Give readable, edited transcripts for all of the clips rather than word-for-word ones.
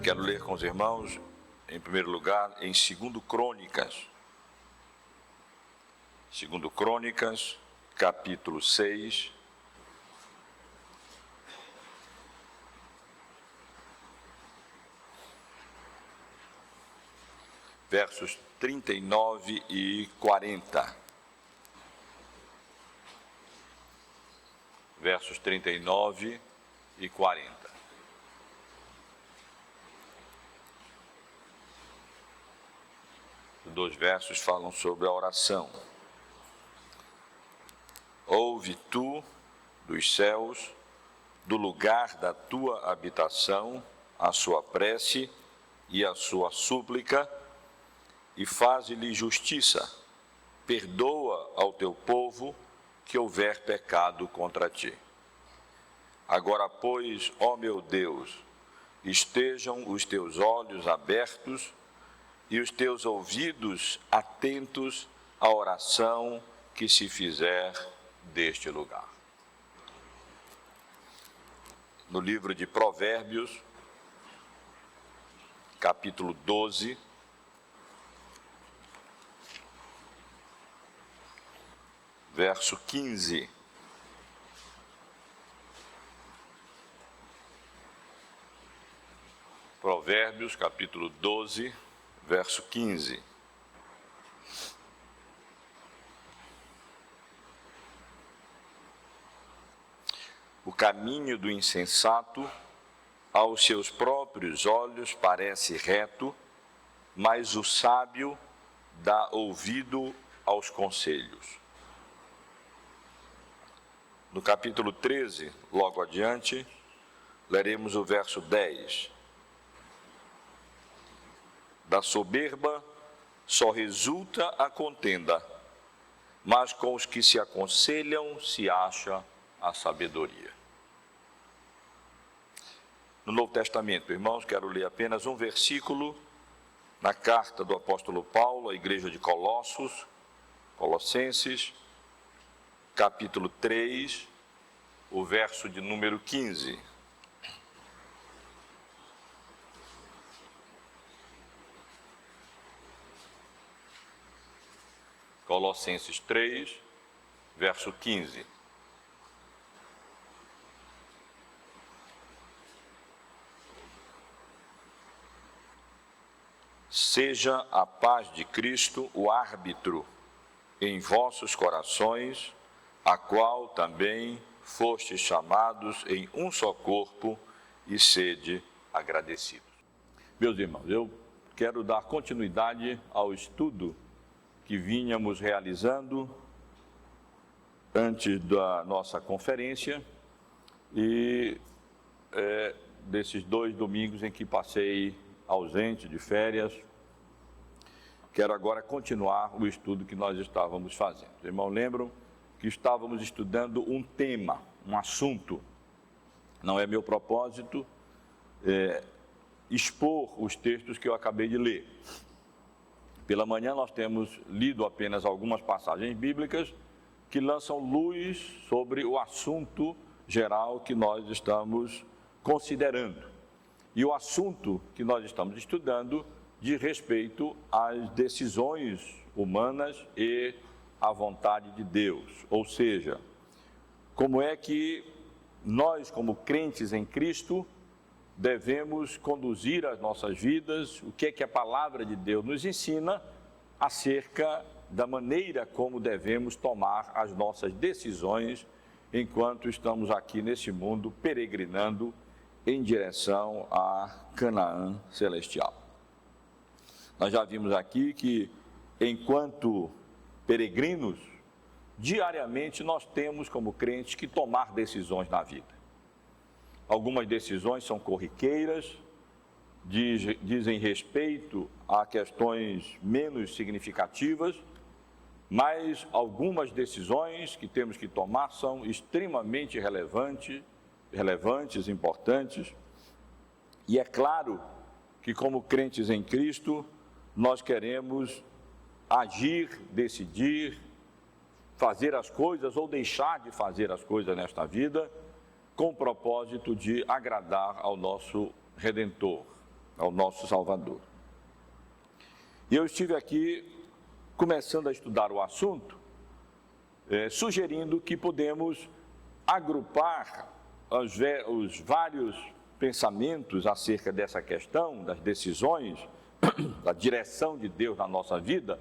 Quero ler com os irmãos, em primeiro lugar, em 2 Crônicas. 2 Crônicas, capítulo 6. Versos 39 e 40. Versos 39 e 40. Os dois versos falam sobre a oração. Ouve tu dos céus, do lugar da tua habitação, a sua prece e a sua súplica, e faze-lhe justiça. Perdoa ao teu povo que houver pecado contra ti. Agora, pois, ó meu Deus, estejam os teus olhos abertos e os teus ouvidos atentos à oração que se fizer deste lugar. No livro de Provérbios, capítulo 12, verso 15. Provérbios, capítulo 12, verso 15. O caminho do insensato aos seus próprios olhos parece reto, mas o sábio dá ouvido aos conselhos. No capítulo 13, logo adiante, leremos o verso 10. Da soberba só resulta a contenda, mas com os que se aconselham se acha a sabedoria. No Novo Testamento, irmãos, quero ler apenas um versículo na carta do apóstolo Paulo à igreja de Colossenses, capítulo 3, o verso de número 15. Colossenses 3, verso 15. Seja a paz de Cristo o árbitro em vossos corações, a qual também fostes chamados em um só corpo, e sede agradecidos. Meus irmãos, eu quero dar continuidade ao estudo que vínhamos realizando antes da nossa conferência e desses 2 domingos em que passei ausente, de férias. Quero agora continuar o estudo que nós estávamos fazendo. Os irmãos lembram que estávamos estudando um tema, um assunto. Não é meu propósito expor os textos que eu acabei de ler. Pela manhã nós temos lido apenas algumas passagens bíblicas que lançam luz sobre o assunto geral que nós estamos considerando. E o assunto que nós estamos estudando diz respeito às decisões humanas e à vontade de Deus. Ou seja, como é que nós, como crentes em Cristo, devemos conduzir as nossas vidas, o que é que a palavra de Deus nos ensina acerca da maneira como devemos tomar as nossas decisões enquanto estamos aqui nesse mundo peregrinando em direção a Canaã celestial. Nós já vimos aqui que, enquanto peregrinos, diariamente nós temos como crentes que tomar decisões na vida. Algumas decisões são corriqueiras, dizem respeito a questões menos significativas, mas algumas decisões que temos que tomar são extremamente relevantes, importantes, e é claro que, como crentes em Cristo, nós queremos agir, decidir, fazer as coisas ou deixar de fazer as coisas nesta vida com o propósito de agradar ao nosso Redentor, ao nosso Salvador. E eu estive aqui começando a estudar o assunto, sugerindo que podemos agrupar os vários pensamentos acerca dessa questão, das decisões, da direção de Deus na nossa vida,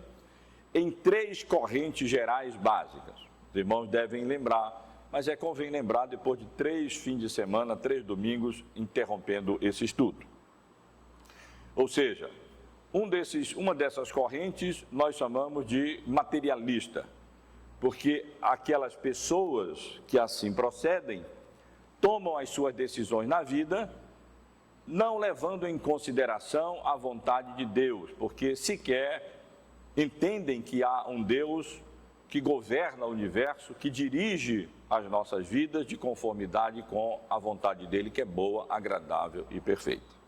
em 3 correntes gerais básicas. Os irmãos devem lembrar, mas convém lembrar depois de 3 fins de semana, 3 domingos, interrompendo esse estudo. Ou seja, uma dessas correntes nós chamamos de materialista, porque aquelas pessoas que assim procedem tomam as suas decisões na vida, não levando em consideração a vontade de Deus, porque sequer entendem que há um Deus que governa o universo, que dirige as nossas vidas de conformidade com a vontade dele, que é boa, agradável e perfeita.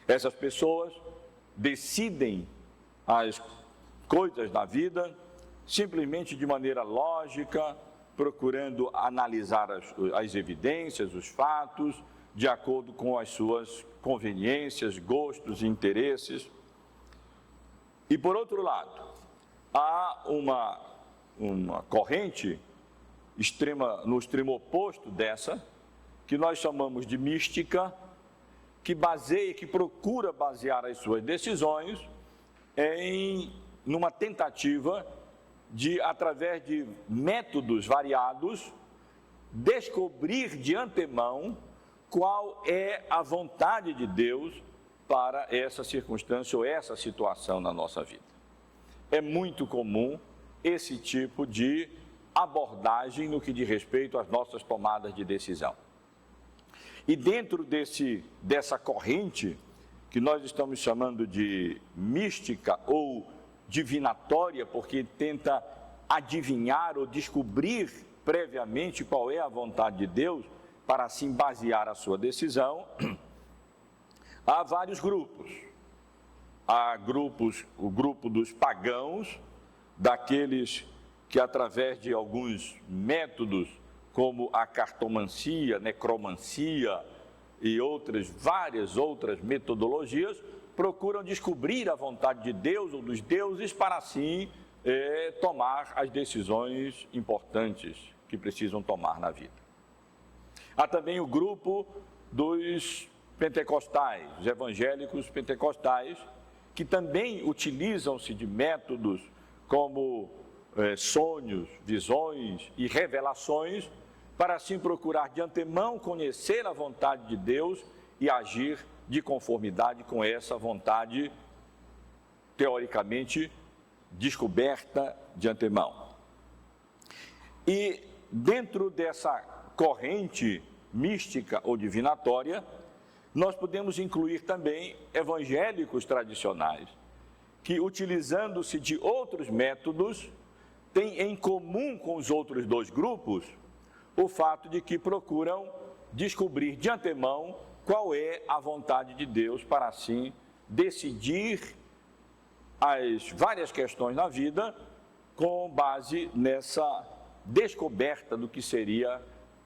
Essas pessoas decidem as coisas da vida simplesmente de maneira lógica, procurando analisar as evidências, os fatos, de acordo com as suas conveniências, gostos e interesses. E por outro lado, há uma corrente no extremo oposto dessa, que nós chamamos de mística, que procura basear as suas decisões numa tentativa de, através de métodos variados, descobrir de antemão qual é a vontade de Deus para essa circunstância ou essa situação na nossa vida. É muito comum esse tipo de abordagem no que diz respeito às nossas tomadas de decisão. E dentro dessa corrente, que nós estamos chamando de mística ou divinatória, porque tenta adivinhar ou descobrir previamente qual é a vontade de Deus, para assim basear a sua decisão, há vários grupos. Há o grupo dos pagãos, daqueles que através de alguns métodos, como a cartomancia, necromancia e várias outras metodologias, procuram descobrir a vontade de Deus ou dos deuses para assim tomar as decisões importantes que precisam tomar na vida. Há também o grupo dos pentecostais, os evangélicos pentecostais, que também utilizam-se de métodos como sonhos, visões e revelações, para assim procurar de antemão conhecer a vontade de Deus e agir de conformidade com essa vontade, teoricamente, descoberta de antemão. E dentro dessa corrente mística ou divinatória, nós podemos incluir também evangélicos tradicionais, que, utilizando-se de outros métodos, têm em comum com os outros 2 grupos o fato de que procuram descobrir de antemão qual é a vontade de Deus para assim decidir as várias questões na vida com base nessa descoberta do que seria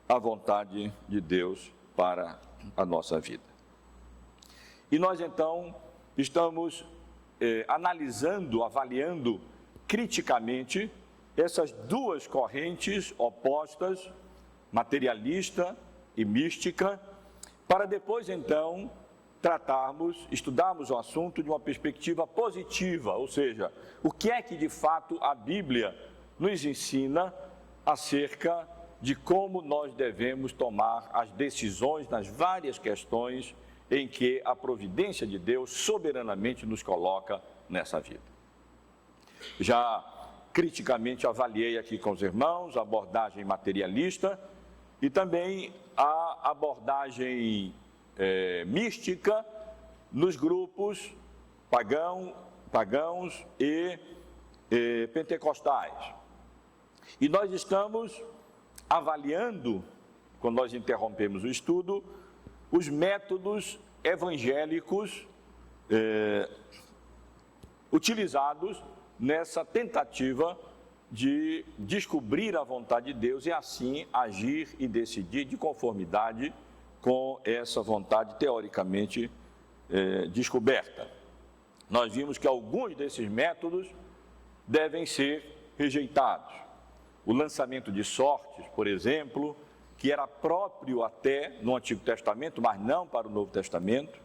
a vontade de Deus para a nossa vida. E nós então estamos analisando, avaliando criticamente essas 2 correntes opostas, materialista e mística, para depois então estudarmos o assunto de uma perspectiva positiva, ou seja, o que é que de fato a Bíblia nos ensina acerca de como nós devemos tomar as decisões nas várias questões em que a providência de Deus soberanamente nos coloca nessa vida. Já criticamente avaliei aqui com os irmãos a abordagem materialista e também a abordagem mística nos grupos pagãos e pentecostais. E nós estamos avaliando, quando nós interrompemos o estudo, os métodos evangélicos utilizados nessa tentativa de descobrir a vontade de Deus e assim agir e decidir de conformidade com essa vontade teoricamente descoberta. Nós vimos que alguns desses métodos devem ser rejeitados. O lançamento de sortes, por exemplo, que era próprio até no Antigo Testamento, mas não para o Novo Testamento.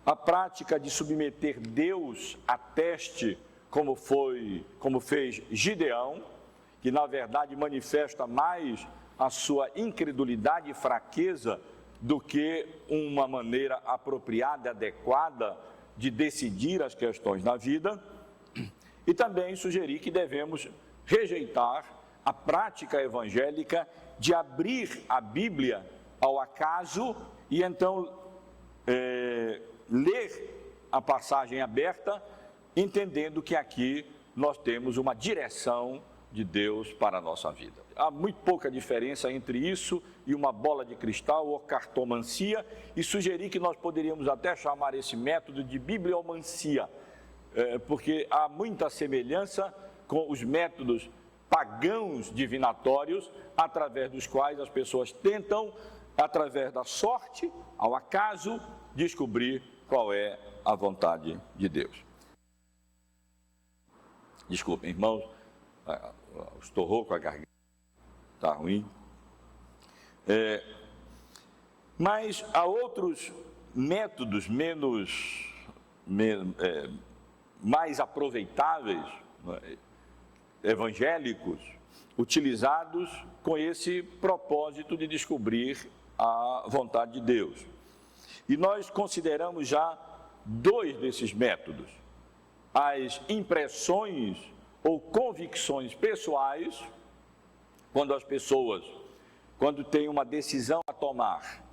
A prática de submeter Deus a teste, como fez Gideão, que na verdade manifesta mais a sua incredulidade e fraqueza do que uma maneira apropriada e adequada de decidir as questões na vida. E também sugeri que devemos rejeitar a prática evangélica de abrir a Bíblia ao acaso e então ler a passagem aberta, entendendo que aqui nós temos uma direção de Deus para a nossa vida. Há muito pouca diferença entre isso e uma bola de cristal ou cartomancia, e sugeri que nós poderíamos até chamar esse método de bibliomancia, porque há muita semelhança com os métodos pagãos divinatórios, através dos quais as pessoas tentam, através da sorte, ao acaso, descobrir qual é a vontade de Deus. Desculpem, irmãos, estou rouco, a garganta está ruim. Mas há outros métodos mais aproveitáveis, evangélicos, utilizados com esse propósito de descobrir a vontade de Deus. E nós consideramos já dois desses métodos: as impressões ou convicções pessoais, quando têm uma decisão a tomar,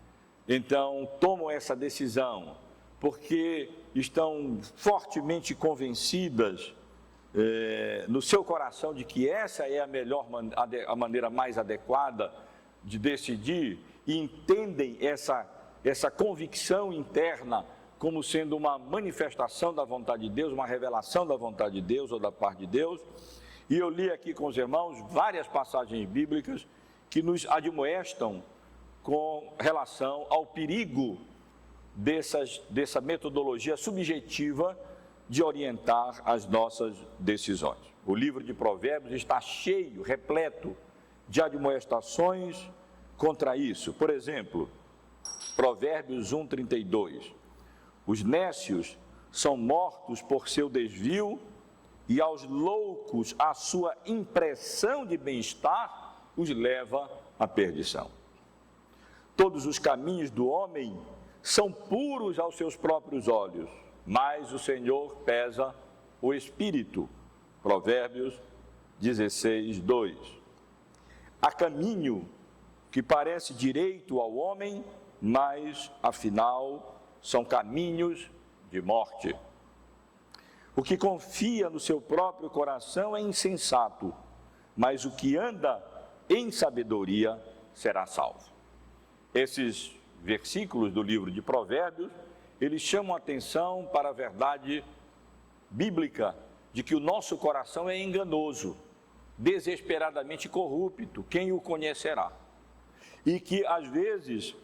então tomam essa decisão porque estão fortemente convencidas no seu coração de que essa é a maneira mais adequada de decidir, e entendem essa convicção interna como sendo uma manifestação da vontade de Deus, uma revelação da vontade de Deus ou da parte de Deus. E eu li aqui com os irmãos várias passagens bíblicas que nos admoestam com relação ao perigo dessa metodologia subjetiva de orientar as nossas decisões. O livro de Provérbios está cheio, repleto de admoestações contra isso. Por exemplo, Provérbios 1:32. Os nécios são mortos por seu desvio, e aos loucos a sua impressão de bem-estar os leva à perdição. Todos os caminhos do homem são puros aos seus próprios olhos, mas o Senhor pesa o espírito. Provérbios 16:2. Há caminho que parece direito ao homem, mas afinal são caminhos de morte. O que confia no seu próprio coração é insensato, mas o que anda em sabedoria será salvo. Esses versículos do livro de Provérbios, eles chamam a atenção para a verdade bíblica de que o nosso coração é enganoso, desesperadamente corrupto, quem o conhecerá? E que às vezes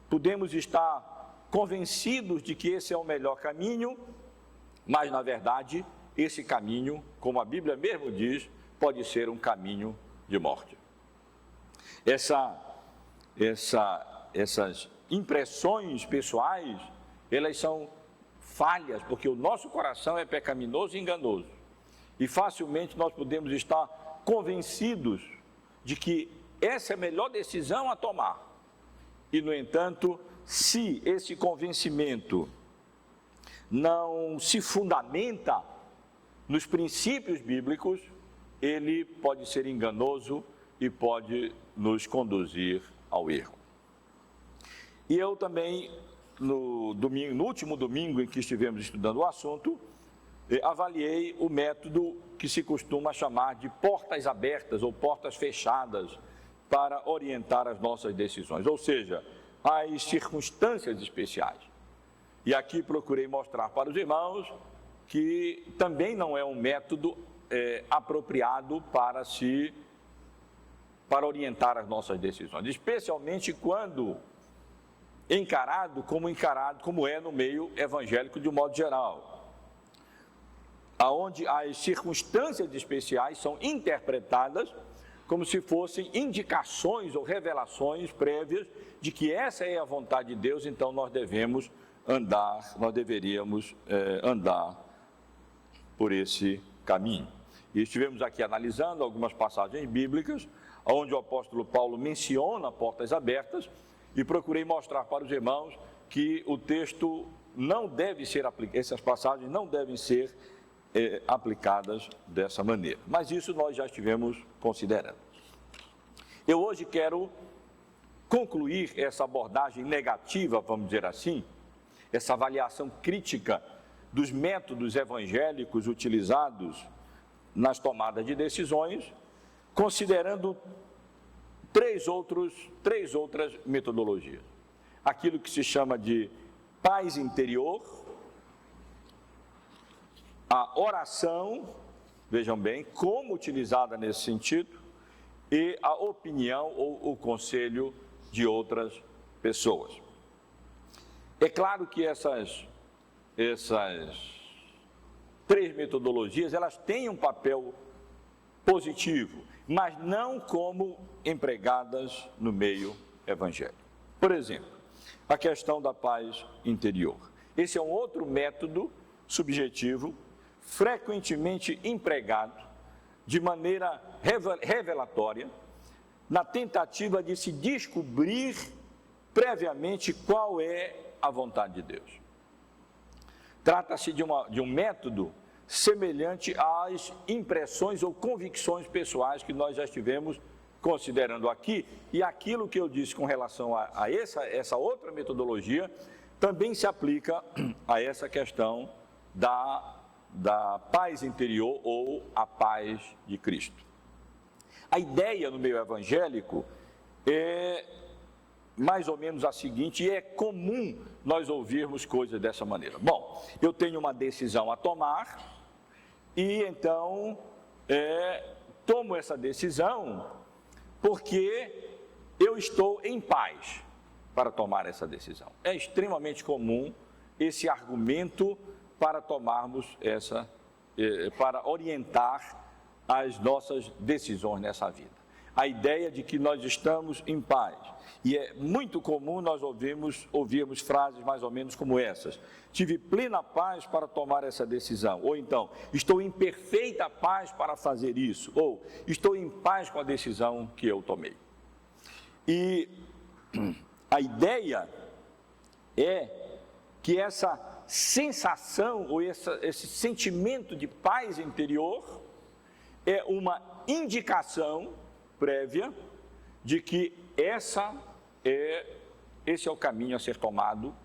podemos estar convencidos de que esse é o melhor caminho, mas na verdade esse caminho, como a Bíblia mesmo diz, pode ser um caminho de morte. Essas impressões pessoais, elas são falhas, porque o nosso coração é pecaminoso e enganoso. E facilmente nós podemos estar convencidos de que essa é a melhor decisão a tomar. E, no entanto, se esse convencimento não se fundamenta nos princípios bíblicos, ele pode ser enganoso e pode nos conduzir ao erro. E eu também, no último domingo em que estivemos estudando o assunto, avaliei o método que se costuma chamar de portas abertas ou portas fechadas para orientar as nossas decisões, ou seja, as circunstâncias especiais. E aqui procurei mostrar para os irmãos que também não é um método apropriado para orientar as nossas decisões, especialmente quando encarado como é no meio evangélico de um modo geral, aonde as circunstâncias especiais são interpretadas como se fossem indicações ou revelações prévias de que essa é a vontade de Deus, então nós deveríamos andar por esse caminho. E estivemos aqui analisando algumas passagens bíblicas, onde o apóstolo Paulo menciona portas abertas, e procurei mostrar para os irmãos que o texto não deve ser aplicado, essas passagens não devem ser aplicadas dessa maneira. Mas isso nós já estivemos considerando. Eu hoje quero concluir essa abordagem negativa, vamos dizer assim, essa avaliação crítica dos métodos evangélicos utilizados nas tomadas de decisões, considerando três outras metodologias. Aquilo que se chama de paz interior, a oração, vejam bem, como utilizada nesse sentido, e a opinião ou o conselho de outras pessoas. É claro que essas três metodologias, elas têm um papel positivo, mas não como empregadas no meio evangélico. Por exemplo, a questão da paz interior. Esse é um outro método subjetivo, frequentemente empregado de maneira revelatória, na tentativa de se descobrir previamente qual é a vontade de Deus. Trata-se de um método semelhante às impressões ou convicções pessoais que nós já estivemos considerando aqui, e aquilo que eu disse com relação a essa outra metodologia também se aplica a essa questão da paz interior ou a paz de Cristo. A ideia no meio evangélico é mais ou menos a seguinte, e é comum nós ouvirmos coisas dessa maneira. Bom, eu tenho uma decisão a tomar, e então tomo essa decisão porque eu estou em paz para tomar essa decisão. É extremamente comum esse argumento para tomarmos para orientar as nossas decisões nessa vida. A ideia de que nós estamos em paz. E é muito comum nós ouvirmos frases mais ou menos como essas. Tive plena paz para tomar essa decisão. Ou então, estou em perfeita paz para fazer isso. Ou, estou em paz com a decisão que eu tomei. E a ideia é que essa sensação ou esse sentimento de paz interior é uma indicação prévia de que esse é o caminho a ser tomado,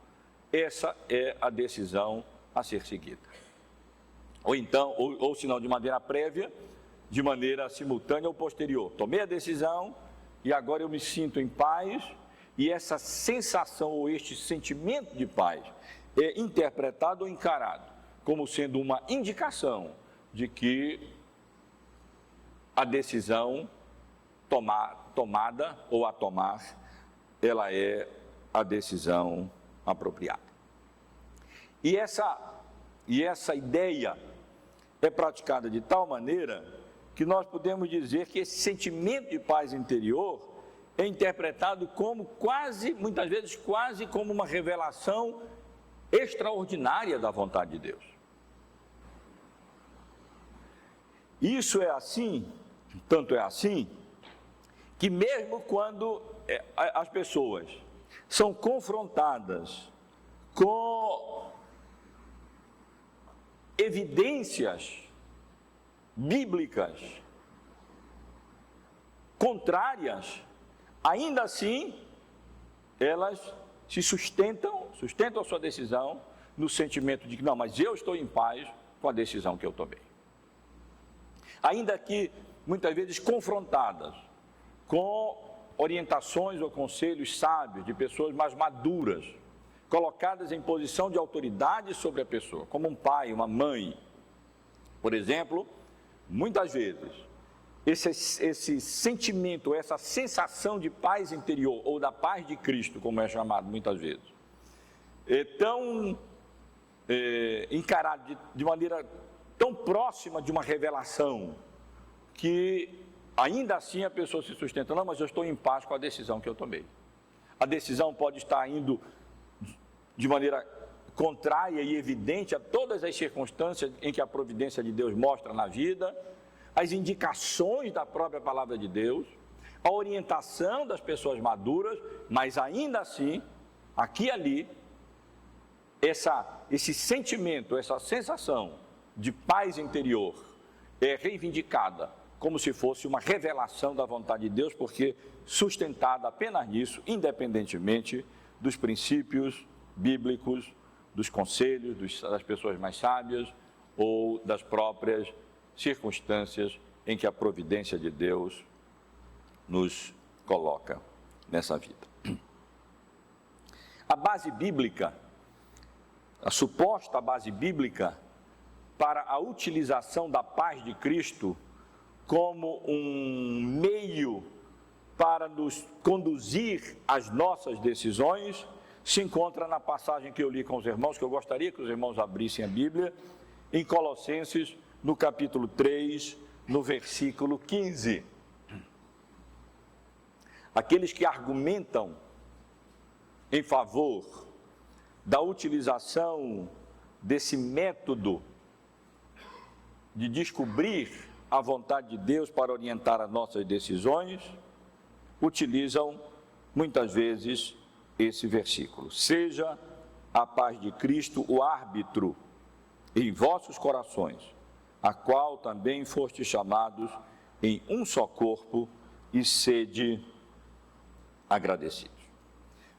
essa é a decisão a ser seguida. Ou então, ou se não de maneira prévia, de maneira simultânea ou posterior. Tomei a decisão e agora eu me sinto em paz, e essa sensação ou este sentimento de paz é interpretado ou encarado como sendo uma indicação de que a decisão tomada ou a tomar, ela é a decisão apropriada. E essa ideia é praticada de tal maneira que nós podemos dizer que esse sentimento de paz interior é interpretado como muitas vezes quase como uma revelação extraordinária da vontade de Deus. Isso é assim, tanto é assim, que mesmo quando as pessoas são confrontadas com evidências bíblicas contrárias, ainda assim, elas se sustentam a sua decisão no sentimento de que, não, mas eu estou em paz com a decisão que eu tomei. Ainda que, muitas vezes, confrontadas com orientações ou conselhos sábios de pessoas mais maduras, colocadas em posição de autoridade sobre a pessoa, como um pai, uma mãe. Por exemplo, muitas vezes, esse sentimento, essa sensação de paz interior, ou da paz de Cristo, como é chamado muitas vezes, é tão encarado de maneira tão próxima de uma revelação, que ainda assim a pessoa se sustenta, não, mas eu estou em paz com a decisão que eu tomei. A decisão pode estar indo de maneira contrária e evidente a todas as circunstâncias em que a providência de Deus mostra na vida, as indicações da própria palavra de Deus, a orientação das pessoas maduras, mas ainda assim, aqui e ali, esse sentimento, essa sensação de paz interior é reivindicada como se fosse uma revelação da vontade de Deus, porque sustentada apenas nisso, independentemente dos princípios bíblicos, dos conselhos das pessoas mais sábias ou das próprias circunstâncias em que a providência de Deus nos coloca nessa vida. A base bíblica, a suposta base bíblica para a utilização da paz de Cristo como um meio para nos conduzir às nossas decisões, se encontra na passagem que eu li com os irmãos, que eu gostaria que os irmãos abrissem a Bíblia, em Colossenses, no capítulo 3, no versículo 15. Aqueles que argumentam em favor da utilização desse método de descobrir a vontade de Deus para orientar as nossas decisões, utilizam muitas vezes esse versículo. Seja a paz de Cristo o árbitro em vossos corações, a qual também fostes chamados em um só corpo, e sede agradecidos.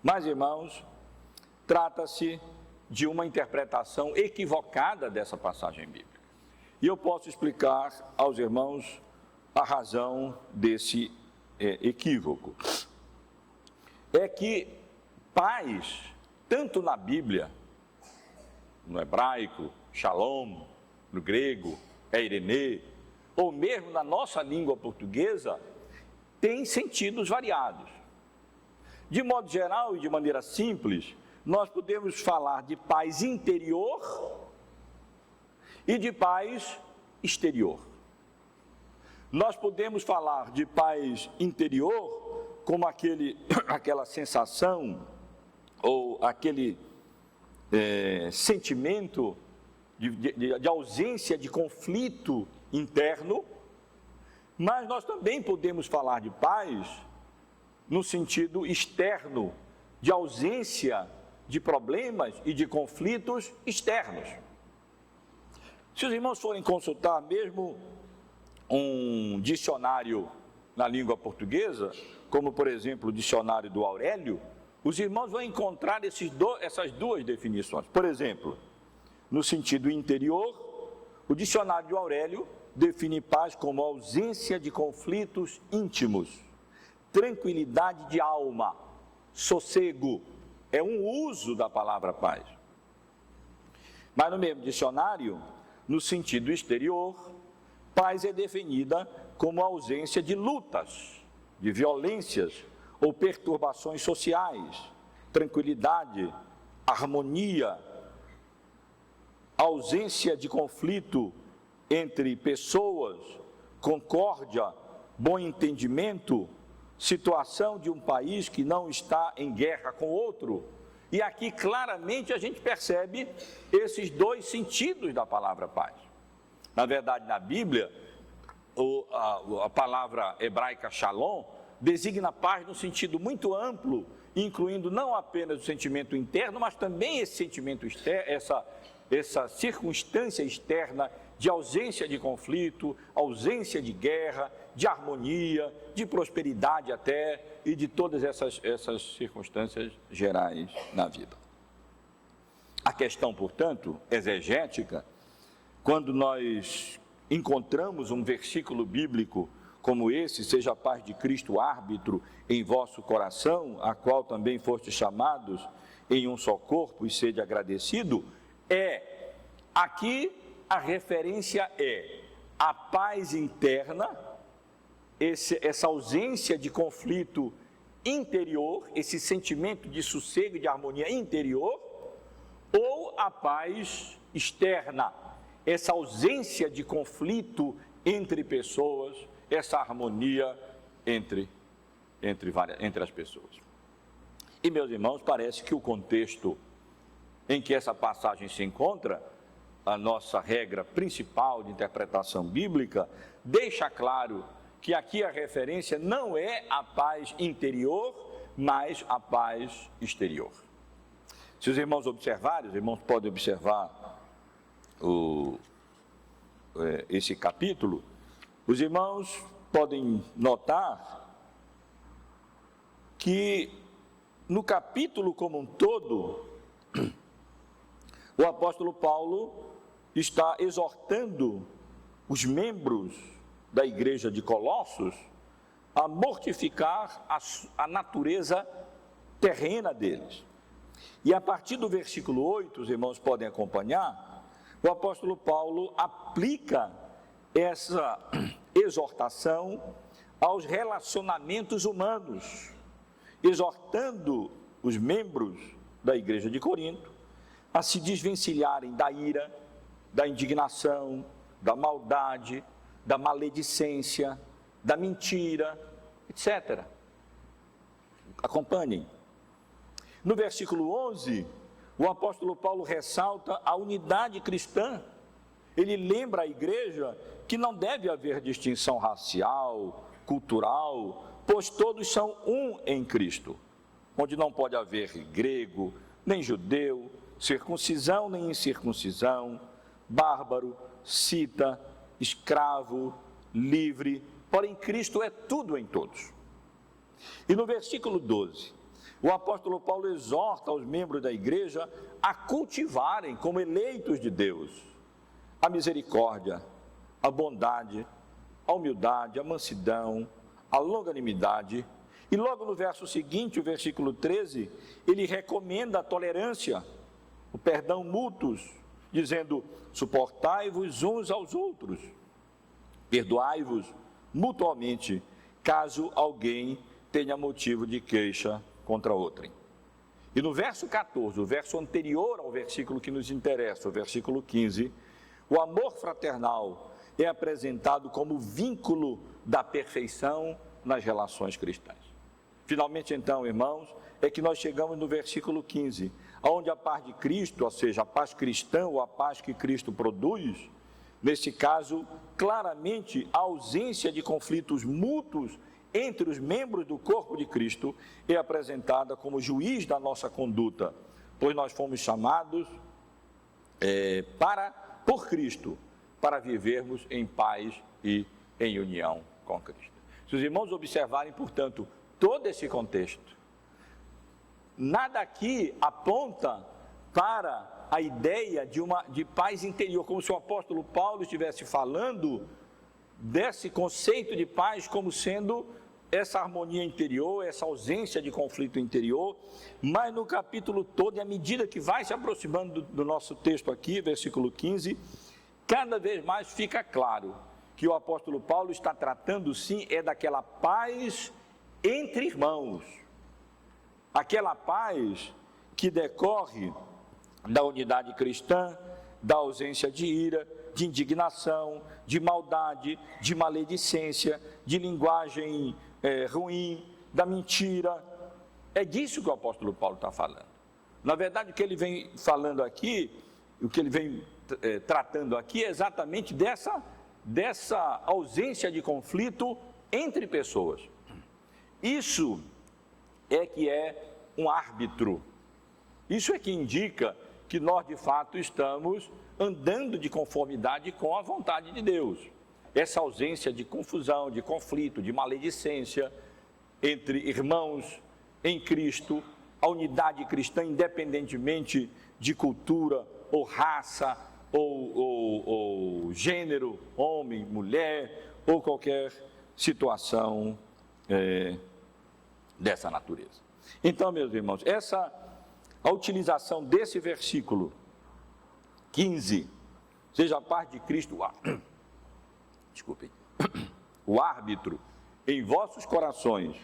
Mas, irmãos, trata-se de uma interpretação equivocada dessa passagem bíblica. E eu posso explicar aos irmãos a razão desse equívoco. É que paz, tanto na Bíblia, no hebraico, shalom, no grego, eirene, ou mesmo na nossa língua portuguesa, tem sentidos variados. De modo geral e de maneira simples, nós podemos falar de paz interior e de paz exterior. Nós podemos falar de paz interior como aquela sensação ou aquele sentimento de ausência de conflito interno, mas nós também podemos falar de paz no sentido externo, de ausência de problemas e de conflitos externos. Se os irmãos forem consultar mesmo um dicionário na língua portuguesa, como por exemplo o dicionário do Aurélio, os irmãos vão encontrar essas duas definições. Por exemplo, no sentido interior, o dicionário do Aurélio define paz como ausência de conflitos íntimos, tranquilidade de alma, sossego, é um uso da palavra paz. Mas no mesmo dicionário, no sentido exterior, paz é definida como ausência de lutas, de violências ou perturbações sociais, tranquilidade, harmonia, ausência de conflito entre pessoas, concórdia, bom entendimento, situação de um país que não está em guerra com outro. E aqui claramente a gente percebe esses dois sentidos da palavra paz. Na verdade, na Bíblia, a palavra hebraica shalom designa paz no sentido muito amplo, incluindo não apenas o sentimento interno, mas também esse sentimento externo, essa circunstância externa de ausência de conflito, ausência de guerra, de harmonia, de prosperidade até, e de todas essas circunstâncias gerais na vida. A questão, portanto, exegética, quando nós encontramos um versículo bíblico como esse, seja a paz de Cristo árbitro em vosso coração, a qual também fostes chamados em um só corpo, e sede agradecido, aqui a referência é a paz interna essa ausência de conflito interior, esse sentimento de sossego e de harmonia interior, ou a paz externa, essa ausência de conflito entre pessoas, essa harmonia entre as pessoas. E, meus irmãos, parece que o contexto em que essa passagem se encontra, a nossa regra principal de interpretação bíblica, deixa claro que aqui a referência não é a paz interior, mas a paz exterior. Se os irmãos observarem, os irmãos podem observar esse capítulo, os irmãos podem notar que no capítulo como um todo, o apóstolo Paulo está exortando os membros da igreja de Colossos a mortificar a natureza terrena deles. E a partir do versículo 8, os irmãos podem acompanhar, o apóstolo Paulo aplica essa exortação aos relacionamentos humanos, exortando os membros da igreja de Corinto a se desvencilharem da ira, da indignação, da maldade, da maledicência, da mentira, etc. Acompanhem. No versículo 11, o apóstolo Paulo ressalta a unidade cristã. Ele lembra à igreja que não deve haver distinção racial, cultural, pois todos são um em Cristo, onde não pode haver grego, nem judeu, circuncisão nem incircuncisão, bárbaro, cita, escravo, livre, porém Cristo é tudo em todos. E no versículo 12, o apóstolo Paulo exorta os membros da igreja a cultivarem como eleitos de Deus a misericórdia, a bondade, a humildade, a mansidão, a longanimidade. E logo no verso seguinte, o versículo 13, ele recomenda a tolerância, o perdão mútuos, dizendo: suportai-vos uns aos outros, perdoai-vos mutuamente, caso alguém tenha motivo de queixa contra outrem. E no verso 14, o verso anterior ao versículo que nos interessa, o versículo 15, o amor fraternal é apresentado como vínculo da perfeição nas relações cristãs. Finalmente, então, irmãos, é que nós chegamos no versículo 15, onde a paz de Cristo, ou seja, a paz cristã ou a paz que Cristo produz, nesse caso, claramente a ausência de conflitos mútuos entre os membros do corpo de Cristo é apresentada como juiz da nossa conduta, pois nós fomos chamados por Cristo para vivermos em paz e em união com Cristo. Se os irmãos observarem, portanto, todo esse contexto, nada aqui aponta para a ideia de paz interior, como se o apóstolo Paulo estivesse falando desse conceito de paz como sendo essa harmonia interior, essa ausência de conflito interior, mas no capítulo todo, e à medida que vai se aproximando do nosso texto aqui, versículo 15, cada vez mais fica claro que o apóstolo Paulo está tratando, sim, daquela paz entre irmãos, aquela paz que decorre da unidade cristã, da ausência de ira, de indignação, de maldade, de maledicência, de linguagem ruim, da mentira. É disso que o apóstolo Paulo está falando. Na verdade, o que ele vem falando aqui, o que ele vem tratando aqui é exatamente dessa ausência de conflito entre pessoas. Isso é que é um árbitro. Isso é que indica que nós, de fato, estamos andando de conformidade com a vontade de Deus. Essa ausência de confusão, de conflito, de maledicência entre irmãos em Cristo, a unidade cristã, independentemente de cultura ou raça ou gênero, homem, mulher, ou qualquer situação dessa natureza. Então, meus irmãos, a utilização desse versículo 15, seja a paz de Cristo, desculpem, o árbitro, em vossos corações,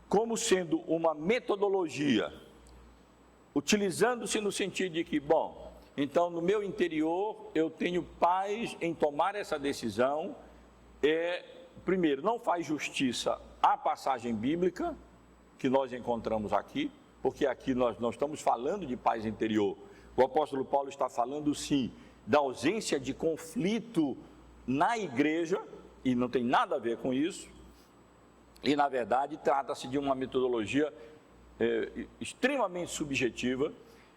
como sendo uma metodologia, utilizando-se no sentido de que, bom, então no meu interior eu tenho paz em tomar essa decisão, primeiro, não faz justiça à passagem bíblica que nós encontramos aqui, porque aqui nós não estamos falando de paz interior. O apóstolo Paulo está falando, sim, da ausência de conflito na igreja, e não tem nada a ver com isso, e na verdade trata-se de uma metodologia extremamente subjetiva,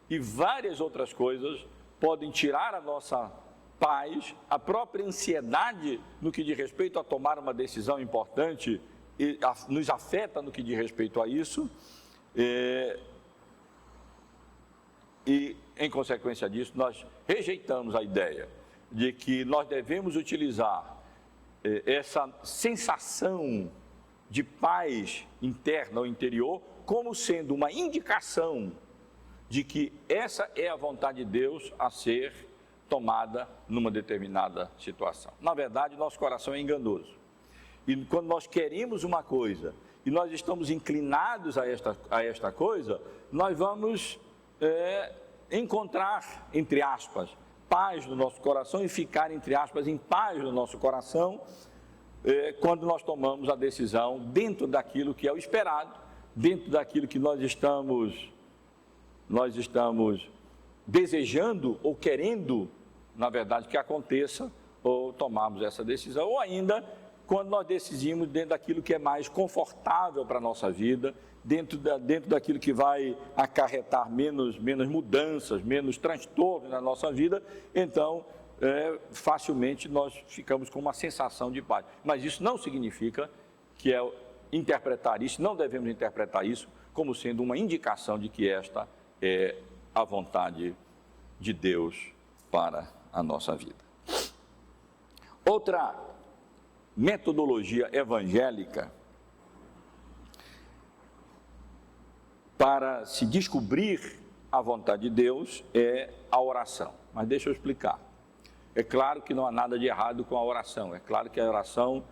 e várias outras coisas podem tirar a nossa paz, a própria ansiedade no que diz respeito a tomar uma decisão importante, e nos afeta no que diz respeito a isso, e em consequência disso nós rejeitamos a ideia de que nós devemos utilizar essa sensação de paz interna ou interior como sendo uma indicação de que essa é a vontade de Deus a ser tomada numa determinada situação. Na verdade, nosso coração é enganoso. E quando nós queremos uma coisa e nós estamos inclinados a esta coisa, nós vamos encontrar, entre aspas, paz no nosso coração e ficar, entre aspas, em paz no nosso coração, quando nós tomamos a decisão dentro daquilo que é o esperado, dentro daquilo que nós estamos desejando ou querendo, na verdade, que aconteça, ou tomarmos essa decisão, ou ainda quando nós decidimos dentro daquilo que é mais confortável para a nossa vida, dentro daquilo que vai acarretar menos mudanças, menos transtornos na nossa vida, então facilmente nós ficamos com uma sensação de paz. Mas isso não significa que não devemos interpretar isso como sendo uma indicação de que esta é a vontade de Deus para a nossa vida. Outra metodologia evangélica para se descobrir a vontade de Deus é a oração. Mas deixa eu explicar. É claro que não há nada de errado com a oração. É claro que a oração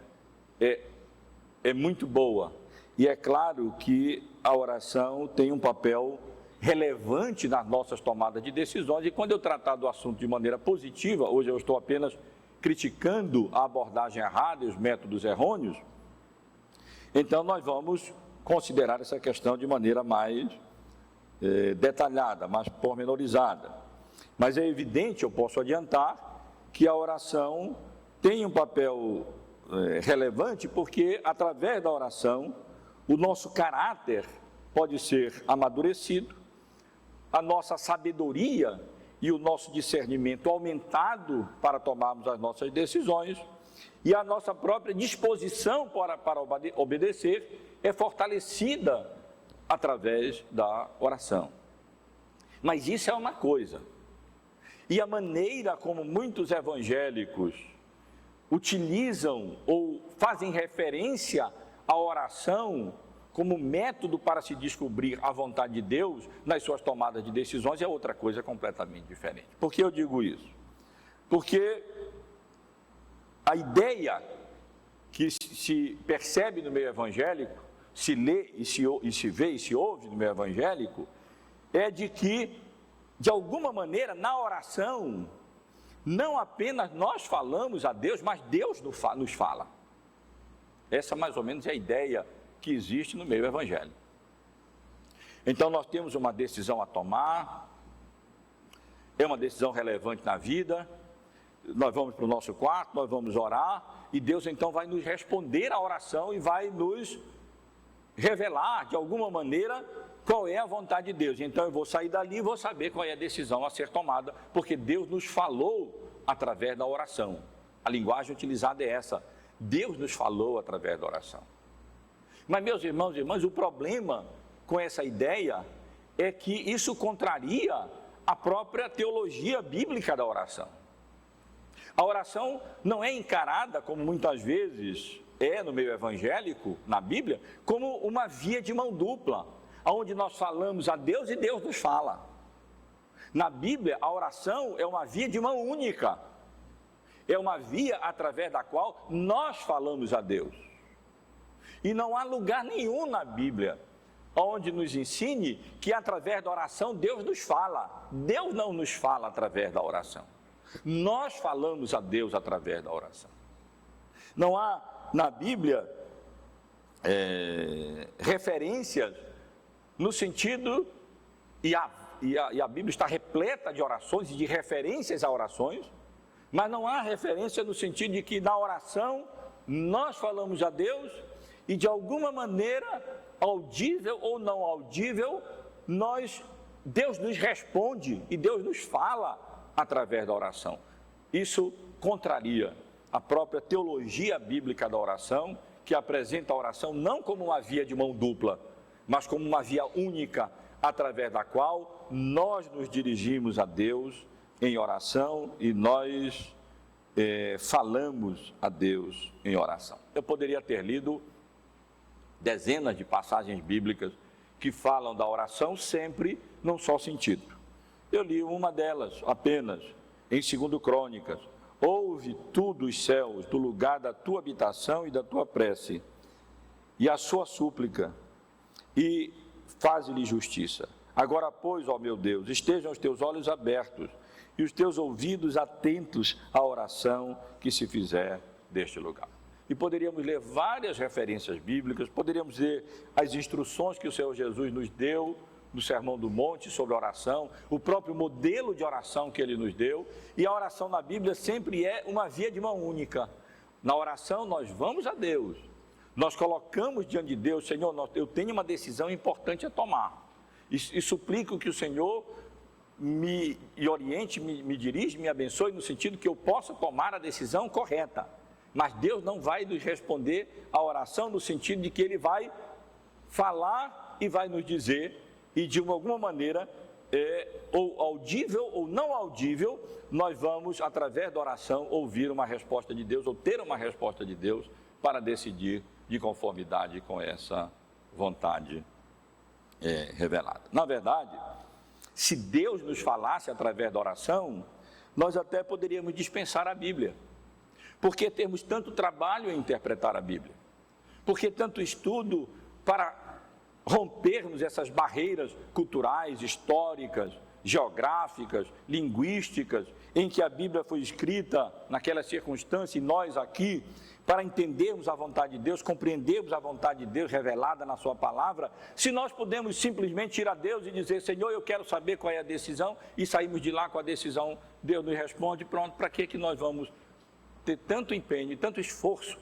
é muito boa. E é claro que a oração tem um papel relevante nas nossas tomadas de decisões. E quando eu tratar do assunto de maneira positiva, hoje eu estou apenas criticando a abordagem errada e os métodos errôneos, então nós vamos considerar essa questão de maneira mais detalhada, mais pormenorizada. Mas é evidente, eu posso adiantar, que a oração tem um papel relevante, porque através da oração o nosso caráter pode ser amadurecido, a nossa sabedoria e o nosso discernimento aumentado para tomarmos as nossas decisões, e a nossa própria disposição para obedecer é fortalecida através da oração. Mas isso é uma coisa. E a maneira como muitos evangélicos utilizam ou fazem referência à oração como método para se descobrir a vontade de Deus nas suas tomadas de decisões é outra coisa completamente diferente. Por que eu digo isso? Porque a ideia que se percebe no meio evangélico, se lê e se vê e se ouve no meio evangélico, é de que, de alguma maneira, na oração, não apenas nós falamos a Deus, mas Deus nos fala. Essa mais ou menos é a ideia que existe no meio evangélico. Então nós temos uma decisão a tomar, é uma decisão relevante na vida, nós vamos para o nosso quarto, nós vamos orar, e Deus então vai nos responder à oração e vai nos revelar de alguma maneira qual é a vontade de Deus. Então eu vou sair dali e vou saber qual é a decisão a ser tomada, porque Deus nos falou através da oração. A linguagem utilizada é essa, Deus nos falou através da oração. Mas, meus irmãos e irmãs, o problema com essa ideia é que isso contraria a própria teologia bíblica da oração. A oração não é encarada, como muitas vezes é no meio evangélico, na Bíblia, como uma via de mão dupla, onde nós falamos a Deus e Deus nos fala. Na Bíblia, a oração é uma via de mão única. é uma via através da qual nós falamos a Deus. E não há lugar nenhum na Bíblia onde nos ensine que através da oração Deus nos fala. Deus não nos fala através da oração. Nós falamos a Deus através da oração. Não há na Bíblia referências no sentido, e a Bíblia está repleta de orações e de referências a orações, mas não há referência no sentido de que na oração nós falamos a Deus e de alguma maneira, audível ou não audível, Deus nos responde e Deus nos fala através da oração. Isso contraria a própria teologia bíblica da oração, que apresenta a oração não como uma via de mão dupla, mas como uma via única, através da qual nós nos dirigimos a Deus em oração e nós falamos a Deus em oração. Eu poderia ter lido dezenas de passagens bíblicas que falam da oração sempre num só sentido. Eu li uma delas apenas em 2 Crônicas. Ouve tu dos céus, do lugar da tua habitação e da tua prece, e a sua súplica, e faze-lhe justiça. Agora, pois, ó meu Deus, estejam os teus olhos abertos e os teus ouvidos atentos à oração que se fizer deste lugar. E poderíamos ler várias referências bíblicas, poderíamos ler as instruções que o Senhor Jesus nos deu no Sermão do Monte sobre oração, o próprio modelo de oração que Ele nos deu, e a oração na Bíblia sempre é uma via de mão única. Na oração nós vamos a Deus, nós colocamos diante de Deus, Senhor, eu tenho uma decisão importante a tomar, e suplico que o Senhor me oriente, me dirija, me abençoe, no sentido que eu possa tomar a decisão correta. Mas Deus não vai nos responder a oração no sentido de que Ele vai falar e vai nos dizer, e de alguma maneira, ou audível ou não audível, nós vamos, através da oração, ouvir uma resposta de Deus, ou ter uma resposta de Deus, para decidir de conformidade com essa vontade revelada. Na verdade, se Deus nos falasse através da oração, nós até poderíamos dispensar a Bíblia. Por que temos tanto trabalho em interpretar a Bíblia? Por que tanto estudo para rompermos essas barreiras culturais, históricas, geográficas, linguísticas, em que a Bíblia foi escrita naquela circunstância e nós aqui, para entendermos a vontade de Deus, compreendermos a vontade de Deus revelada na sua palavra, se nós podemos simplesmente ir a Deus e dizer, Senhor, eu quero saber qual é a decisão, e saímos de lá com a decisão, Deus nos responde, pronto, para que nós vamos ter tanto empenho, tanto esforço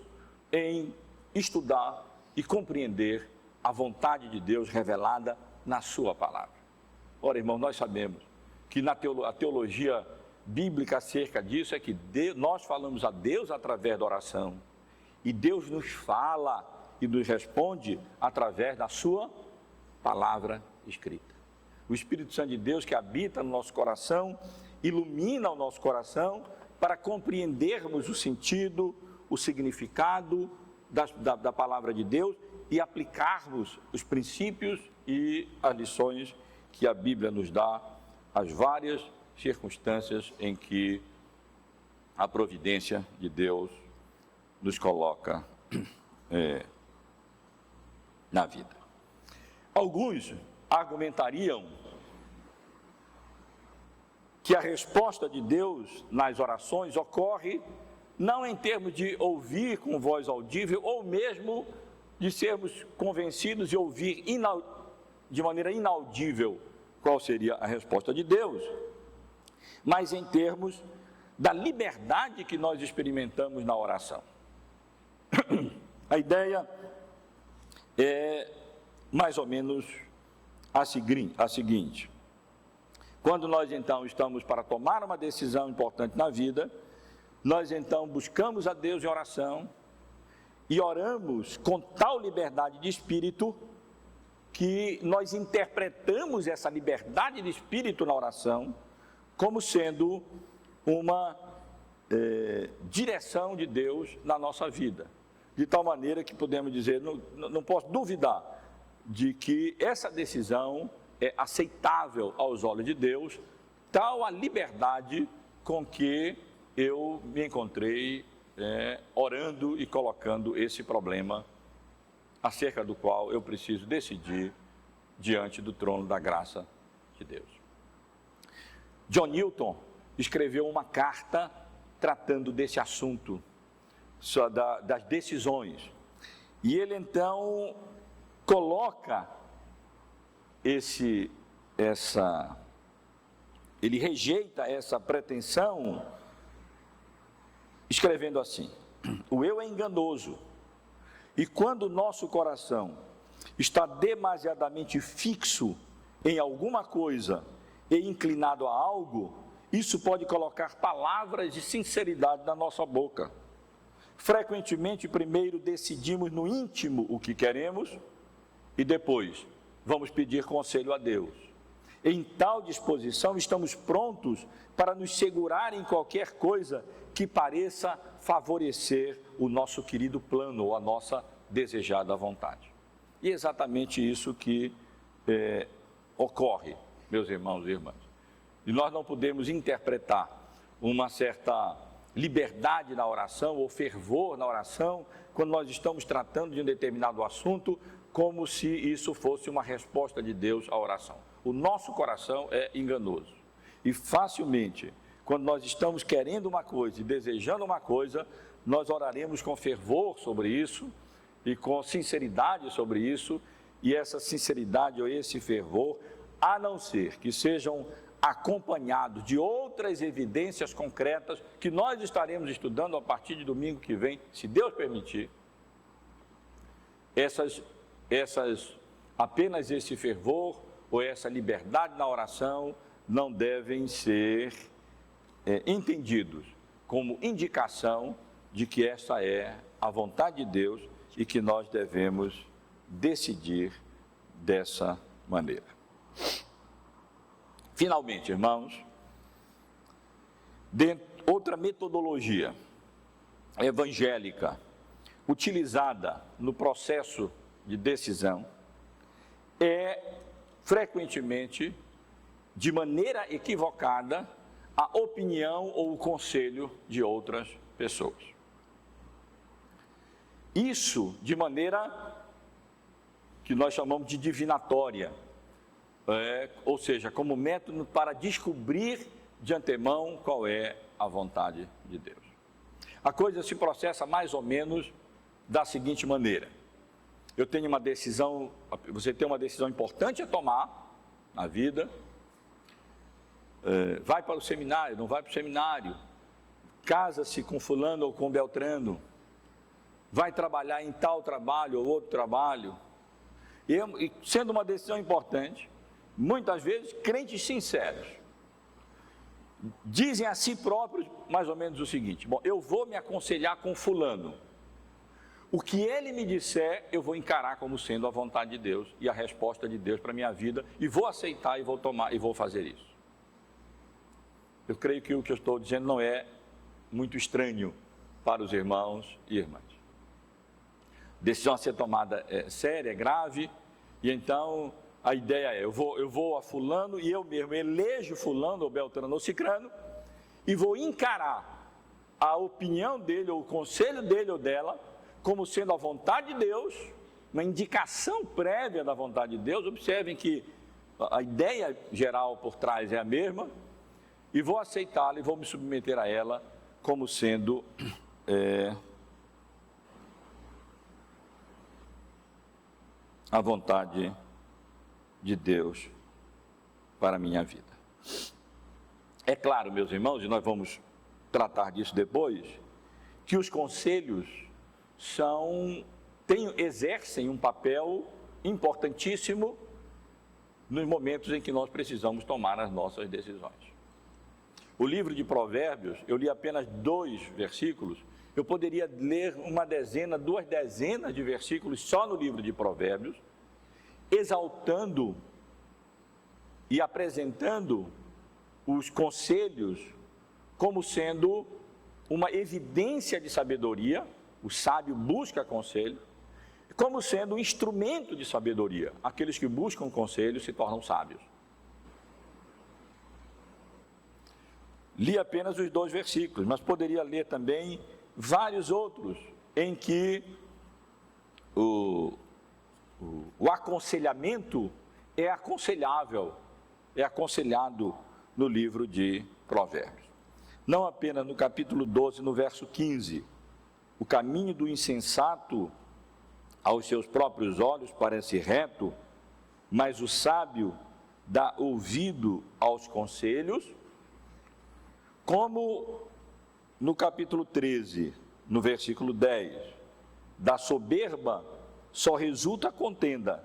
em estudar e compreender a vontade de Deus revelada na sua palavra? Ora, irmão, nós sabemos que a teologia bíblica acerca disso é que nós falamos a Deus através da oração, e Deus nos fala e nos responde através da sua palavra escrita. O Espírito Santo de Deus que habita no nosso coração, ilumina o nosso coração para compreendermos o sentido, o significado da palavra de Deus e aplicarmos os princípios e as lições que a Bíblia nos dá, as várias circunstâncias em que a providência de Deus nos coloca na vida. Alguns argumentariam que a resposta de Deus nas orações ocorre não em termos de ouvir com voz audível, ou mesmo de sermos convencidos e ouvir de maneira inaudível qual seria a resposta de Deus, mas em termos da liberdade que nós experimentamos na oração. A ideia é mais ou menos a seguinte: quando nós então estamos para tomar uma decisão importante na vida, nós então buscamos a Deus em oração e oramos com tal liberdade de espírito que nós interpretamos essa liberdade de espírito na oração como sendo uma direção de Deus na nossa vida, de tal maneira que podemos dizer, não posso duvidar de que essa decisão é aceitável aos olhos de Deus, tal a liberdade com que eu me encontrei orando e colocando esse problema acerca do qual eu preciso decidir diante do trono da graça de Deus. John Newton escreveu uma carta tratando desse assunto, das decisões. E ele então coloca ele rejeita essa pretensão, escrevendo assim: o eu é enganoso, e quando o nosso coração está demasiadamente fixo em alguma coisa e inclinado a algo, isso pode colocar palavras de sinceridade na nossa boca. Frequentemente, primeiro decidimos no íntimo o que queremos e depois vamos pedir conselho a Deus. Em tal disposição, estamos prontos para nos segurar em qualquer coisa que pareça favorecer o nosso querido plano ou a nossa desejada vontade. E é exatamente isso que ocorre, meus irmãos e irmãs. E nós não podemos interpretar uma certa liberdade na oração ou fervor na oração quando nós estamos tratando de um determinado assunto como se isso fosse uma resposta de Deus à oração. O nosso coração é enganoso e facilmente, quando nós estamos querendo uma coisa e desejando uma coisa, nós oraremos com fervor sobre isso e com sinceridade sobre isso, e essa sinceridade ou esse fervor, a não ser que sejam acompanhados de outras evidências concretas que nós estaremos estudando a partir de domingo que vem, se Deus permitir, apenas esse fervor ou essa liberdade na oração não devem ser entendidos como indicação de que essa é a vontade de Deus e que nós devemos decidir dessa maneira. Finalmente, irmãos, outra metodologia evangélica utilizada no processo de decisão é, frequentemente, de maneira equivocada, a opinião ou o conselho de outras pessoas. Isso de maneira que nós chamamos de divinatória, ou seja, como método para descobrir de antemão qual é a vontade de Deus. A coisa se processa mais ou menos da seguinte maneira: eu tenho uma decisão, você tem uma decisão importante a tomar na vida, vai para o seminário, não vai para o seminário, casa-se com fulano ou com beltrano, vai trabalhar em tal trabalho ou outro trabalho, e sendo uma decisão importante, muitas vezes crentes sinceros dizem a si próprios mais ou menos o seguinte: bom, eu vou me aconselhar com fulano, o que ele me disser eu vou encarar como sendo a vontade de Deus e a resposta de Deus para a minha vida, e vou aceitar e vou tomar e vou fazer isso. Eu creio que o que eu estou dizendo não é muito estranho para os irmãos e irmãs. Decisão a ser tomada é séria, é grave, e então a ideia é: eu vou a fulano e eu mesmo elejo fulano ou beltrano ou cicrano e vou encarar a opinião dele ou o conselho dele ou dela como sendo a vontade de Deus, uma indicação prévia da vontade de Deus. Observem que a ideia geral por trás é a mesma, e vou aceitá-la e vou me submeter a ela como sendo a vontade de Deus para a minha vida. É claro, meus irmãos, e nós vamos tratar disso depois, que os conselhos exercem um papel importantíssimo nos momentos em que nós precisamos tomar as nossas decisões. O livro de Provérbios, eu li apenas 2 versículos, eu poderia ler 2 dezenas de versículos só no livro de Provérbios, exaltando e apresentando os conselhos como sendo uma evidência de sabedoria. O sábio busca conselho, como sendo um instrumento de sabedoria. Aqueles que buscam conselho se tornam sábios. Li apenas os 2 versículos, mas poderia ler também vários outros em que o aconselhamento é aconselhável, é aconselhado no livro de Provérbios. Não apenas no capítulo 12, no verso 15, o caminho do insensato aos seus próprios olhos parece reto, mas o sábio dá ouvido aos conselhos, como no capítulo 13, no versículo 10, da soberba só resulta a contenda,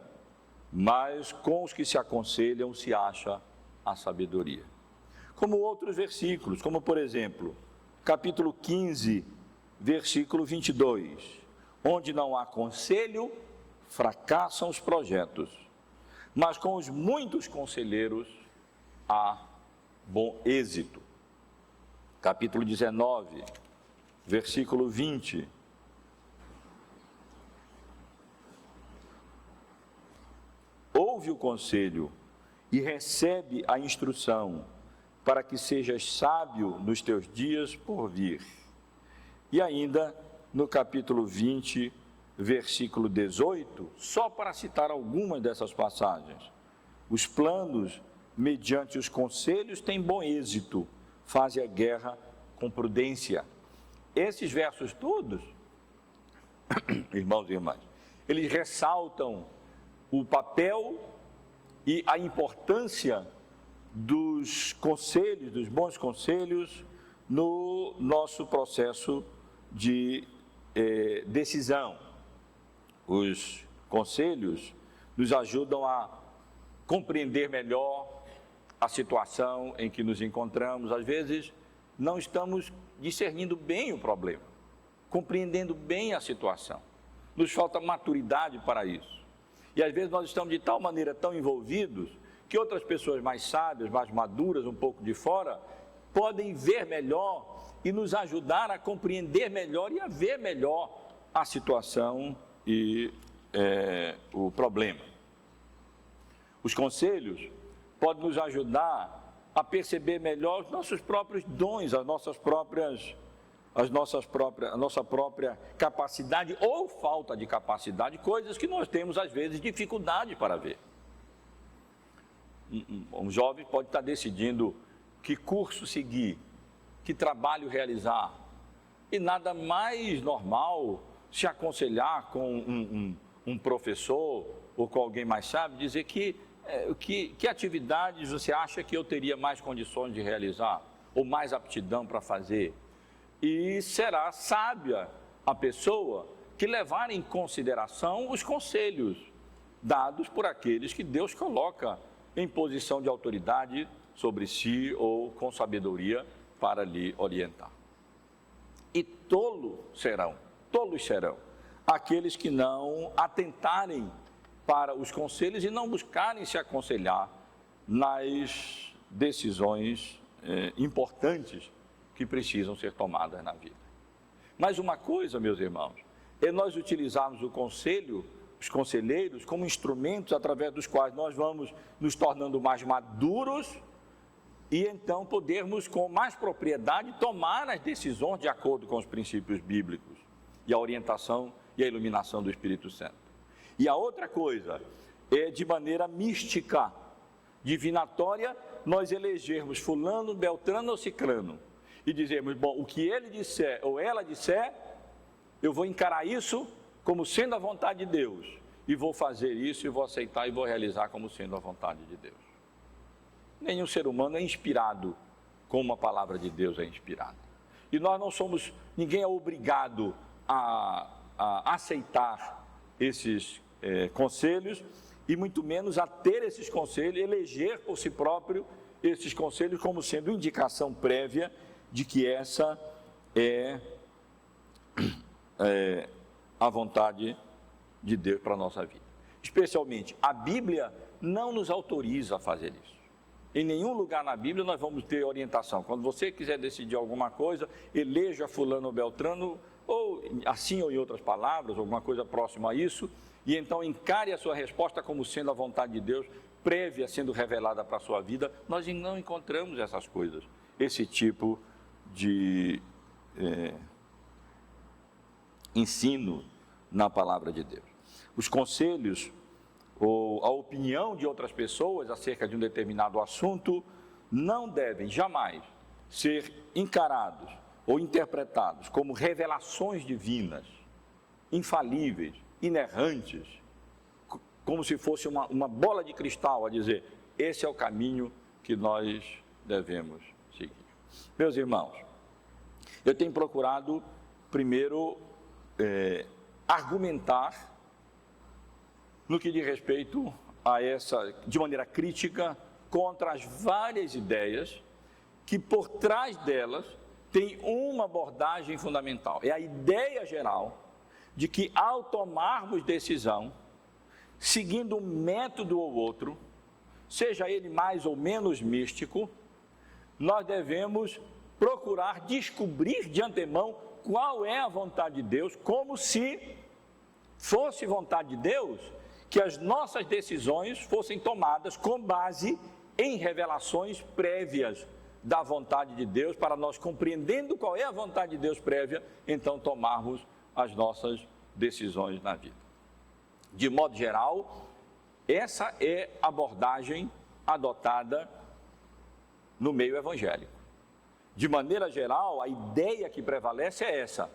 mas com os que se aconselham se acha a sabedoria. Como outros versículos, como por exemplo, capítulo 15, versículo 22, onde não há conselho, fracassam os projetos, mas com os muitos conselheiros há bom êxito. Capítulo 19, versículo 20. Ouve o conselho e recebe a instrução, para que sejas sábio nos teus dias por vir. E ainda no capítulo 20, versículo 18, só para citar algumas dessas passagens: os planos mediante os conselhos têm bom êxito, faze a guerra com prudência. Esses versos todos, irmãos e irmãs, eles ressaltam o papel e a importância dos conselhos, dos bons conselhos, no nosso processo de decisão. Os conselhos nos ajudam a compreender melhor a situação em que nos encontramos. Às vezes, não estamos discernindo bem o problema, compreendendo bem a situação. Nos falta maturidade para isso. E às vezes nós estamos de tal maneira tão envolvidos que outras pessoas mais sábias, mais maduras, um pouco de fora, podem ver melhor e nos ajudar a compreender melhor e a ver melhor a situação e o problema. Os conselhos podem nos ajudar a perceber melhor os nossos próprios dons, a nossa própria capacidade ou falta de capacidade, coisas que nós temos às vezes dificuldade para ver. Um jovem pode estar decidindo que curso seguir, que trabalho realizar, e nada mais normal se aconselhar com um professor ou com alguém mais sábio, dizer que atividades você acha que eu teria mais condições de realizar, ou mais aptidão para fazer. E será sábia a pessoa que levar em consideração os conselhos dados por aqueles que Deus coloca em posição de autoridade sobre si ou com sabedoria para lhe orientar. E tolos serão aqueles que não atentarem para os conselhos e não buscarem se aconselhar nas decisões importantes que precisam ser tomadas na vida. Mas uma coisa, meus irmãos, é nós utilizarmos o conselho, os conselheiros, como instrumentos através dos quais nós vamos nos tornando mais maduros e então podermos com mais propriedade tomar as decisões de acordo com os princípios bíblicos e a orientação e a iluminação do Espírito Santo. E a outra coisa é de maneira mística, divinatória, nós elegermos fulano, beltrano ou cicrano e dizermos, bom, o que ele disser ou ela disser, eu vou encarar isso como sendo a vontade de Deus e vou fazer isso e vou aceitar e vou realizar como sendo a vontade de Deus. Nenhum ser humano é inspirado como a palavra de Deus é inspirada. E nós não somos, ninguém é obrigado a aceitar esses conselhos e muito menos a ter esses conselhos, eleger por si próprio esses conselhos como sendo indicação prévia de que essa é a vontade de Deus para a nossa vida. Especialmente, a Bíblia não nos autoriza a fazer isso. Em nenhum lugar na Bíblia nós vamos ter orientação. Quando você quiser decidir alguma coisa, eleja fulano ou beltrano, ou assim ou em outras palavras, alguma coisa próxima a isso, e então encare a sua resposta como sendo a vontade de Deus, prévia sendo revelada para a sua vida. Nós não encontramos essas coisas esse tipo de ensino na palavra de Deus. Os conselhos ou a opinião de outras pessoas acerca de um determinado assunto não devem jamais ser encarados ou interpretados como revelações divinas, infalíveis, inerrantes, como se fosse uma bola de cristal a dizer, esse é o caminho que nós devemos seguir. Meus irmãos, eu tenho procurado, primeiro, argumentar no que diz respeito a de maneira crítica, contra as várias ideias que por trás delas tem uma abordagem fundamental. É a ideia geral de que ao tomarmos decisão, seguindo um método ou outro, seja ele mais ou menos místico, nós devemos procurar descobrir de antemão qual é a vontade de Deus, como se fosse vontade de Deus que as nossas decisões fossem tomadas com base em revelações prévias da vontade de Deus, para nós, compreendendo qual é a vontade de Deus prévia, então tomarmos as nossas decisões na vida. De modo geral, essa é a abordagem adotada no meio evangélico. De maneira geral, a ideia que prevalece é essa.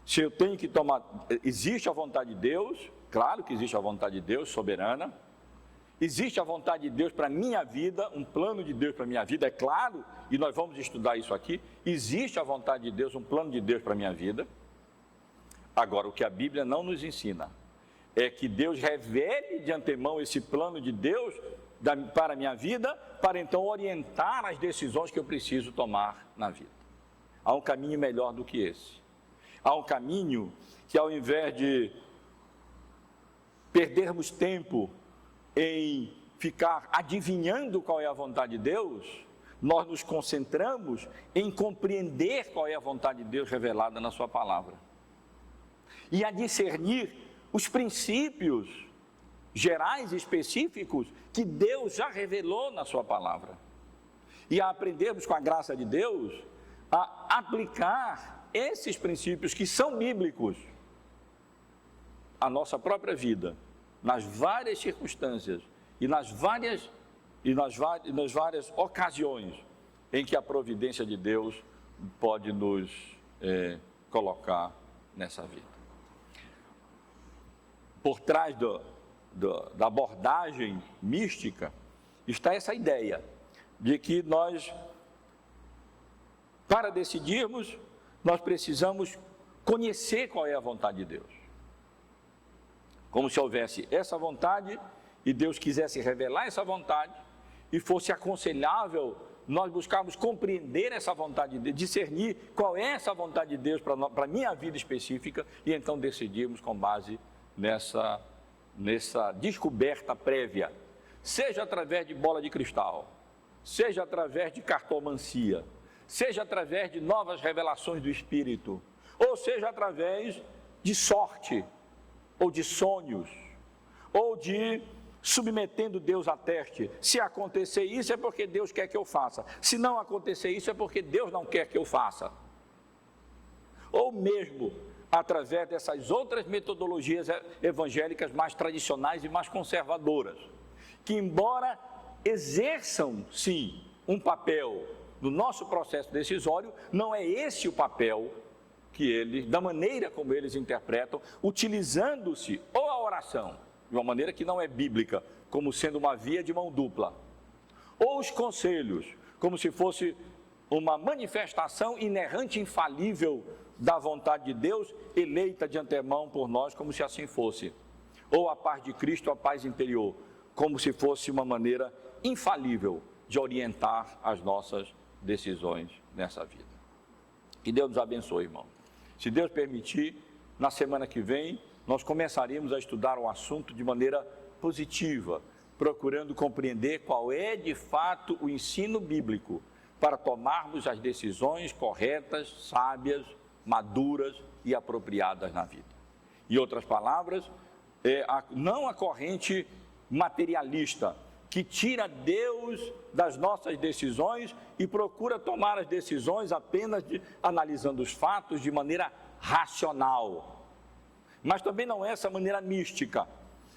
Se eu tenho que tomar, existe a vontade de Deus, claro que existe a vontade de Deus soberana, existe a vontade de Deus para a minha vida, um plano de Deus para a minha vida, é claro, e nós vamos estudar isso aqui, existe a vontade de Deus, um plano de Deus para a minha vida. Agora, o que a Bíblia não nos ensina é que Deus revele de antemão esse plano de Deus para a minha vida, para então orientar as decisões que eu preciso tomar na vida. Há um caminho melhor do que esse. Há um caminho que, ao invés de perdermos tempo em ficar adivinhando qual é a vontade de Deus, nós nos concentramos em compreender qual é a vontade de Deus revelada na sua palavra. E a discernir os princípios gerais e específicos que Deus já revelou na sua palavra. E a aprendermos com a graça de Deus a aplicar esses princípios que são bíblicos à nossa própria vida, nas várias circunstâncias e nas várias ocasiões em que a providência de Deus pode nos colocar nessa vida. Por trás da abordagem mística está essa ideia de que nós, para decidirmos, nós precisamos conhecer qual é a vontade de Deus. Como se houvesse essa vontade e Deus quisesse revelar essa vontade e fosse aconselhável nós buscarmos compreender essa vontade de Deus, discernir qual é essa vontade de Deus para a minha vida específica e então decidirmos com base nessa descoberta prévia, seja através de bola de cristal, seja através de cartomancia, seja através de novas revelações do Espírito, ou seja através de sorte, ou de sonhos, ou de submetendo Deus a teste. Se acontecer isso é porque Deus quer que eu faça, se não acontecer isso é porque Deus não quer que eu faça. Ou mesmo através dessas outras metodologias evangélicas mais tradicionais e mais conservadoras, que embora exerçam, sim, um papel no nosso processo decisório, não é esse o papel que eles, da maneira como eles interpretam, utilizando-se ou a oração, de uma maneira que não é bíblica, como sendo uma via de mão dupla, ou os conselhos, como se fosse uma manifestação inerrante, infalível da vontade de Deus, eleita de antemão por nós, como se assim fosse, ou a paz de Cristo, a paz interior, como se fosse uma maneira infalível de orientar as nossas decisões nessa vida. Que Deus nos abençoe, irmão. Se Deus permitir, na semana que vem, nós começaremos a estudar um assunto de maneira positiva, procurando compreender qual é de fato o ensino bíblico para tomarmos as decisões corretas, sábias, maduras e apropriadas na vida. Em outras palavras, não a corrente materialista, que tira Deus das nossas decisões e procura tomar as decisões apenas analisando os fatos de maneira racional. Mas também não é essa maneira mística,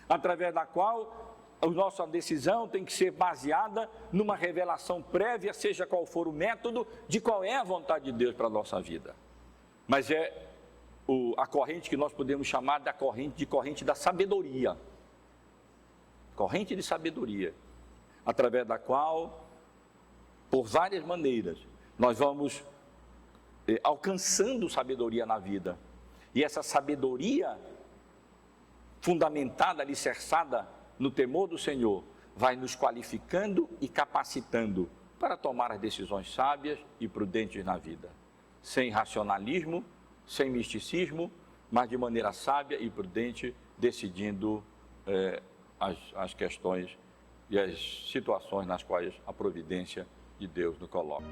através da qual a nossa decisão tem que ser baseada numa revelação prévia, seja qual for o método, de qual é a vontade de Deus para a nossa vida. Mas é a corrente que nós podemos chamar de corrente da sabedoria. Corrente de sabedoria, através da qual, por várias maneiras, nós vamos alcançando sabedoria na vida. E essa sabedoria, fundamentada, alicerçada no temor do Senhor, vai nos qualificando e capacitando para tomar as decisões sábias e prudentes na vida. Sem racionalismo, sem misticismo, mas de maneira sábia e prudente, decidindo as questões e as situações nas quais a providência de Deus nos coloca.